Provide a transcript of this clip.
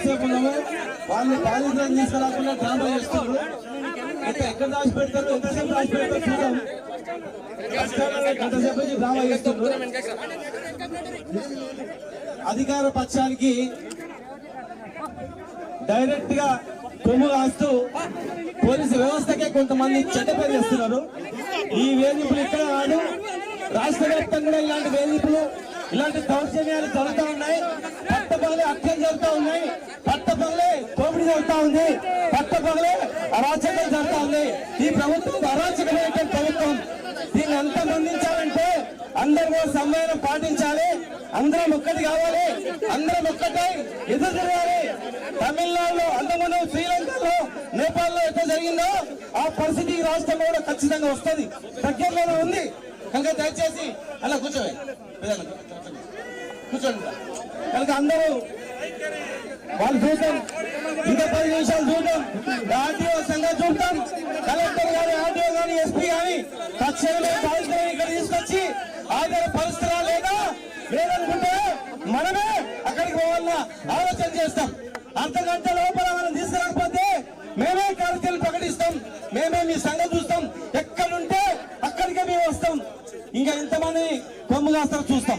ఎంతసేపు ఉన్నాము వాళ్ళు బాధితులను తీసుకురాకుండా డ్రామా చేస్తున్నారు. ఎక్కడ దాచి పెడతారు, ఎంతసేపు దాచి పెడతారు చూద్దాం. ఎంతసేపు డ్రామా చేస్తున్నారు. అధికార పక్షానికి డైరెక్ట్ గా కొమ్ము కాస్తూ పోలీసు వ్యవస్థకే కొంతమంది చెడ్డ పేరు చేస్తున్నారు. ఈ వేధింపులు ఇక్కడ కాదు, రాష్ట్ర వ్యాప్తంగా ఇలాంటి వేధింపులు, ఇలాంటి దౌర్జన్యాలు జరుగుతూ ఉన్నాయి. పట్టపగలే హత్యలు జరుగుతూ ఉన్నాయి, పట్టపగలే దోపిడీ జరుగుతూ ఉంది, పట్టపగలే అరాచకం జరుగుతూ ఉంది. ఈ ప్రభుత్వం అరాచకమైన ప్రభుత్వం. దీన్ని అంతా బంధించాలంటే అందరూ సమ్మేళనం పాటించాలి, అందరం ఒక్కటి కావాలి, అందరం ఒక్కటై ఎదురు తిరగాలి. తమిళనాడులో, అంతకుముందు శ్రీలంకలో, నేపాల్లో ఎట్లా జరిగిందో ఆ పరిస్థితి ఈ రాష్ట్రంలో కూడా ఖచ్చితంగా వస్తుంది, దగ్గరలోనే ఉంది. కనుక దయచేసి అలా కూర్చోండి, కూర్చోండి. కనుక అందరూ వాళ్ళు చూద్దాం, ఇంకా 10 నిమిషాలు చూద్దాం. ఆర్టీఓ సంఘం చూద్దాం, కలెక్టర్ గాని, ఆర్టీఓ గాని, ఎస్పీ గాని తక్షణమే బాధితులను ఇక్కడ తీసుకొచ్చి ఆధార పరిస్థితులు లేదనుకుంటే మనమే అక్కడికి పోవాలన్న ఆలోచన చేస్తాం. అర్ధగంట లోపల మనం తీసుకురాకపోతే మేమే కార్యక్రమం ప్రకటిస్తాం, మేమే మీ సంగతి చూస్తాం. ఎక్కడుంటే అక్కడికే మేము వస్తాం. ఇంకా ఎంతమంది కొమ్ము కాస్తారో చూస్తాం.